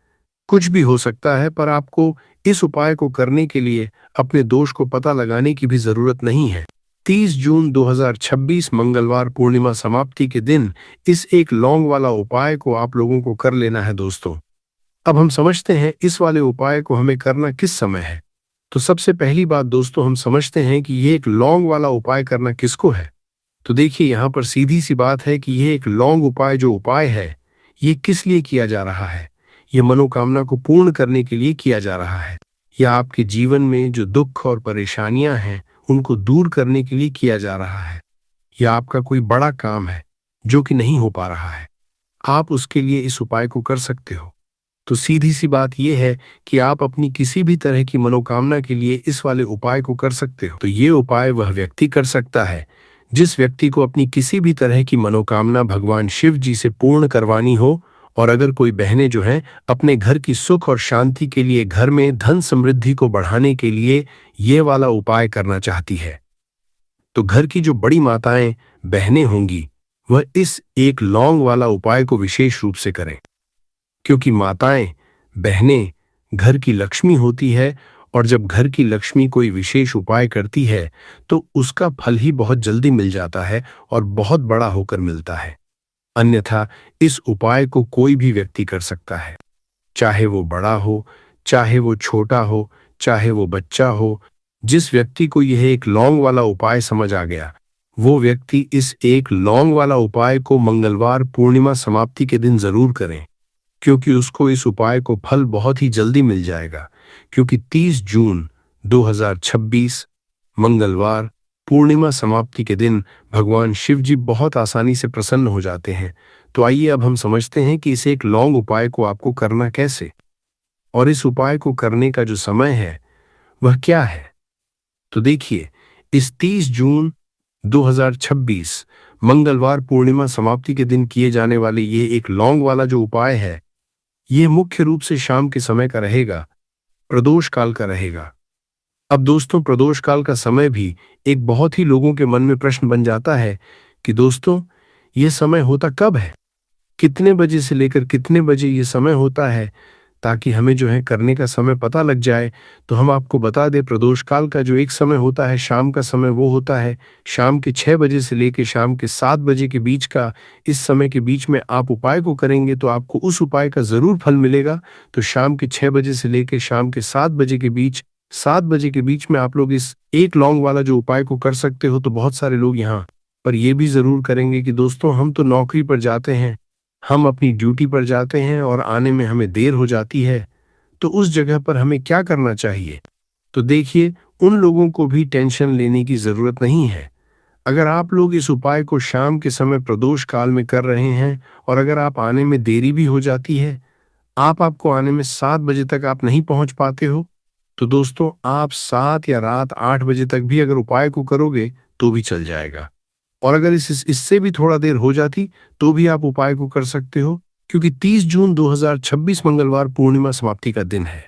[SPEAKER 1] कुछ भी हो सकता है, पर आपको इस उपाय को करने के लिए अपने दोष को पता लगाने की भी जरूरत नहीं है। 30 जून 2026 मंगलवार पूर्णिमा समाप्ति के दिन इस एक लौंग वाला उपाय को आप लोगों को कर लेना है। दोस्तों, अब हम समझते हैं इस वाले उपाय को हमें करना किस समय है। तो सबसे पहली बात दोस्तों, हम समझते हैं कि ये एक लौंग वाला उपाय करना किसको है। तो देखिए, यहाँ पर सीधी सी बात है कि यह एक लौंग उपाय जो उपाय है, ये किस लिए किया जा रहा है। यह मनोकामना को पूर्ण करने के लिए किया जा रहा है, या आपके जीवन में जो दुख और परेशानियां हैं उनको दूर करने के लिए किया जा रहा है, या आपका कोई बड़ा काम है जो कि नहीं हो पा रहा है, आप उसके लिए इस उपाय को कर सकते हो। तो सीधी सी बात यह है कि आप अपनी किसी भी तरह की मनोकामना के लिए इस वाले उपाय को कर सकते हो। तो ये उपाय वह व्यक्ति कर सकता है जिस व्यक्ति को अपनी किसी भी तरह की मनोकामना भगवान शिव जी से पूर्ण करवानी हो। और अगर कोई बहनें जो हैं अपने घर की सुख और शांति के लिए, घर में धन समृद्धि को बढ़ाने के लिए ये वाला उपाय करना चाहती है, तो घर की जो बड़ी माताएं बहनें होंगी वह इस एक लौंग वाला उपाय को विशेष रूप से करें, क्योंकि माताएं बहनें घर की लक्ष्मी होती है। और जब घर की लक्ष्मी कोई विशेष उपाय करती है तो उसका फल ही बहुत जल्दी मिल जाता है और बहुत बड़ा होकर मिलता है। अन्यथा इस उपाय को कोई भी व्यक्ति कर सकता है, चाहे वो बड़ा हो, चाहे वो छोटा हो, चाहे वो बच्चा हो। जिस व्यक्ति को यह एक लौंग वाला उपाय समझ आ गया, वो व्यक्ति इस एक लौंग वाला उपाय को मंगलवार पूर्णिमा समाप्ति के दिन जरूर करें, क्योंकि उसको इस उपाय को फल बहुत ही जल्दी मिल जाएगा। क्योंकि 30 जून 2026 मंगलवार पूर्णिमा समाप्ति के दिन भगवान शिव जी बहुत आसानी से प्रसन्न हो जाते हैं। तो आइए अब हम समझते हैं कि इस एक लौंग उपाय को आपको करना कैसे, और इस उपाय को करने का जो समय है वह क्या है। तो देखिए, इस 30 जून 2026 मंगलवार पूर्णिमा समाप्ति के दिन किए जाने वाले ये एक लौंग वाला जो उपाय है, यह मुख्य रूप से शाम के समय का रहेगा, प्रदोष काल का रहेगा। अब दोस्तों, प्रदोष काल का समय भी एक बहुत ही लोगों के मन में प्रश्न बन जाता है कि दोस्तों, यह समय होता कब है, कितने बजे से लेकर कितने बजे ये समय होता है, ताकि हमें जो है करने का समय पता लग जाए। तो हम आपको बता दें, प्रदोष काल का जो एक समय होता है, शाम का समय, वो होता है शाम के 6 बजे से लेकर शाम के 7 बजे के बीच का। इस समय के बीच में आप उपाय को करेंगे तो आपको उस उपाय का जरूर फल मिलेगा। तो शाम के 6 बजे से लेकर शाम के 7 बजे के बीच, 7 बजे के बीच में आप लोग इस एक लौंग वाला जो उपाय को कर सकते हो। तो बहुत सारे लोग यहाँ पर ये भी जरूर करेंगे कि दोस्तों, हम तो नौकरी पर जाते हैं, हम अपनी ड्यूटी पर जाते हैं और आने में हमें देर हो जाती है, तो उस जगह पर हमें क्या करना चाहिए। तो देखिए, उन लोगों को भी टेंशन लेने की जरूरत नहीं है। अगर आप लोग इस उपाय को शाम के समय प्रदोष काल में कर रहे हैं और अगर आप आने में देरी भी हो जाती है, आपको आने में 7 बजे तक आप नहीं पहुंच पाते हो, तो दोस्तों, आप 7 या रात 8 बजे तक भी अगर उपाय को करोगे तो भी चल जाएगा। और अगर इससे भी थोड़ा देर हो जाती तो भी आप उपाय को कर सकते हो, क्योंकि 30 जून 2026 मंगलवार पूर्णिमा समाप्ति का दिन है।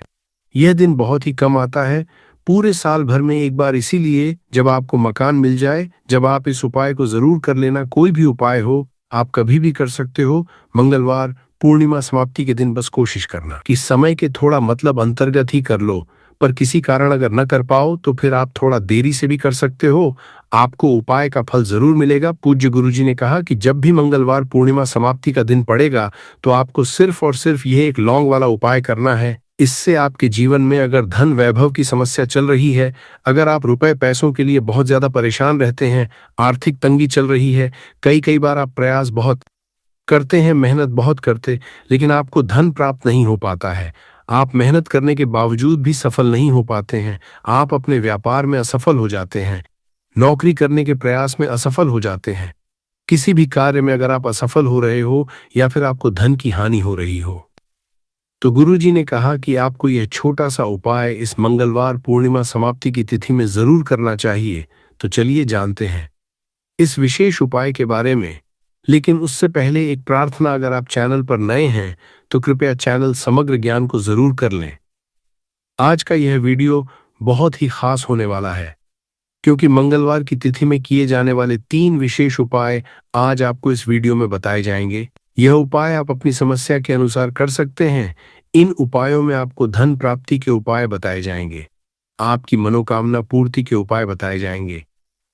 [SPEAKER 1] यह दिन बहुत ही कम आता है, पूरे साल भर में एक बार, इसीलिए जब आपको मकान मिल जाए, जब आप इस उपाय को जरूर कर लेना। कोई भी उपाय हो, आप कभी भी कर सकते हो। मंगलवार पूर्णिमा समाप्ति के दिन बस कोशिश करना कि समय के थोड़ा मतलब अंतर्गत ही कर लो, पर किसी कारण अगर न कर पाओ तो फिर आप थोड़ा देरी से भी कर सकते हो, आपको उपाय का फल जरूर मिलेगा। पूज्य गुरुजी ने कहा कि जब भी मंगलवार पूर्णिमा समाप्ति का दिन पड़ेगा तो आपको सिर्फ और सिर्फ यह एक लौंग वाला उपाय करना है। इससे आपके जीवन में अगर धन वैभव की समस्या चल रही है, अगर आप रुपए पैसों के लिए बहुत ज्यादा परेशान रहते हैं, आर्थिक तंगी चल रही है, कई बार आप प्रयास बहुत करते हैं, मेहनत बहुत करते, लेकिन आपको धन प्राप्त नहीं हो पाता है, आप मेहनत करने के बावजूद भी सफल नहीं हो पाते हैं, आप अपने व्यापार में असफल हो जाते हैं, नौकरी करने के प्रयास में असफल हो जाते हैं, किसी भी कार्य में अगर आप असफल हो रहे हो या फिर आपको धन की हानि हो रही हो, तो गुरुजी ने कहा कि आपको यह छोटा सा उपाय इस मंगलवार पूर्णिमा समाप्ति की तिथि में जरूर करना चाहिए। तो चलिए जानते हैं इस विशेष उपाय के बारे में। लेकिन उससे पहले एक प्रार्थना, अगर आप चैनल पर नए हैं तो कृपया चैनल समग्र ज्ञान को जरूर कर लें। आज का यह वीडियो बहुत ही खास होने वाला है, क्योंकि मंगलवार की तिथि में किए जाने वाले 3 विशेष उपाय आज आपको इस वीडियो में बताए जाएंगे। यह उपाय आप अपनी समस्या के अनुसार कर सकते हैं। इन उपायों में आपको धन प्राप्ति के उपाय बताए जाएंगे, आपकी मनोकामना पूर्ति के उपाय बताए जाएंगे,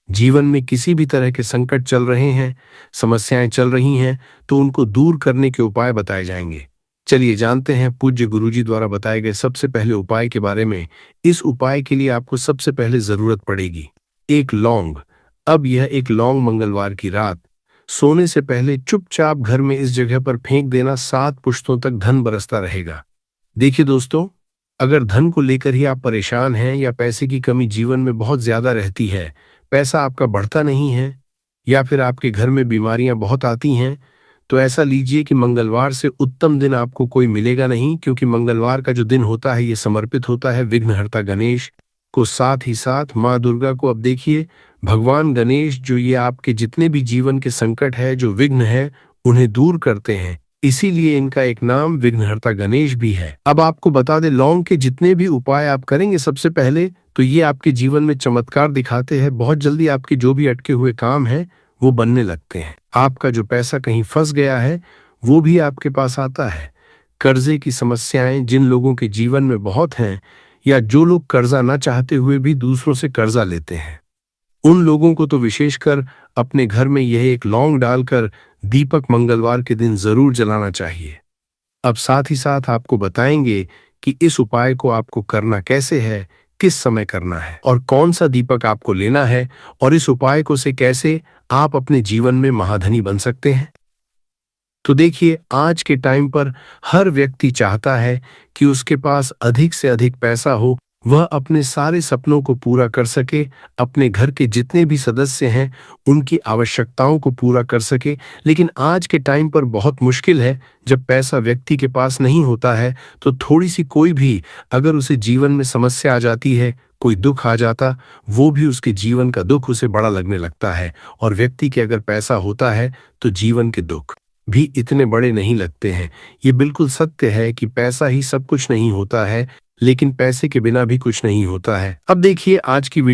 [SPEAKER 1] जीवन में किसी भी तरह के संकट चल रहे हैं, समस्याएं चल रही हैं, तो उनको दूर करने के उपाय बताए जाएंगे। चलिए जानते हैं पूज्य गुरुजी द्वारा बताए गए सबसे पहले उपाय के बारे में। इस उपाय के लिए आपको सबसे पहले जरूरत पड़ेगी एक लौंग। अब यह एक लौंग मंगलवार की रात सोने से पहले चुपचाप घर में इस जगह पर फेंक देना, 7 पुश्तों तक धन बरसता रहेगा। देखिए दोस्तों, अगर धन को लेकर ही आप परेशान हैं या पैसे की कमी जीवन में बहुत ज्यादा रहती है, पैसा आपका बढ़ता नहीं है, या फिर आपके घर में बीमारियां बहुत आती हैं, तो ऐसा लीजिए कि मंगलवार से उत्तम दिन आपको कोई मिलेगा नहीं, क्योंकि मंगलवार का जो दिन होता है ये समर्पित होता है विघ्नहर्ता गणेश को, साथ ही साथ माँ दुर्गा को। अब देखिए, भगवान गणेश जो ये आपके जितने भी जीवन के संकट है, जो विघ्न है, उन्हें दूर करते हैं, इसीलिए इनका एक नाम विघ्नहर्ता गणेश भी है। अब आपको बता दें, लौंग के जितने भी उपाय आप करेंगे सबसे पहले, तो ये आपके जीवन में चमत्कार दिखाते हैं। बहुत जल्दी आपके जो भी अटके हुए काम हैं वो बनने लगते हैं। आपका जो पैसा कहीं फंस गया है वो भी आपके पास आता है। कर्जे की समस्याएं जिन लोगों के जीवन में बहुत हैं, या जो लोग कर्जा ना चाहते हुए भी दूसरों से कर्जा लेते हैं, उन लोगों को तो विशेषकर अपने घर में यह एक लौंग डालकर दीपक मंगलवार के दिन जरूर जलाना चाहिए। अब साथ ही साथ आपको बताएंगे कि इस उपाय को आपको करना कैसे है, किस समय करना है और कौन सा दीपक आपको लेना है, और इस उपाय को से कैसे आप अपने जीवन में महाधनी बन सकते हैं। तो देखिए, आज के टाइम पर हर व्यक्ति चाहता है कि उसके पास अधिक से अधिक पैसा हो, वह अपने सारे सपनों को पूरा कर सके, अपने घर के जितने भी सदस्य हैं उनकी आवश्यकताओं को पूरा कर सके। लेकिन आज के टाइम पर बहुत मुश्किल है, जब पैसा व्यक्ति के पास नहीं होता है तो थोड़ी सी कोई भी अगर उसे जीवन में समस्या आ जाती है, कोई दुख आ जाता, वो भी उसके जीवन का दुख उसे बड़ा लगने लगता है। और व्यक्ति के अगर पैसा होता है तो जीवन के दुख भी इतने बड़े नहीं लगते हैं। ये बिल्कुल सत्य है कि पैसा ही सब कुछ नहीं होता है, लेकिन पैसे के बिना भी कुछ नहीं होता है। अब देखिए आज की वीडियो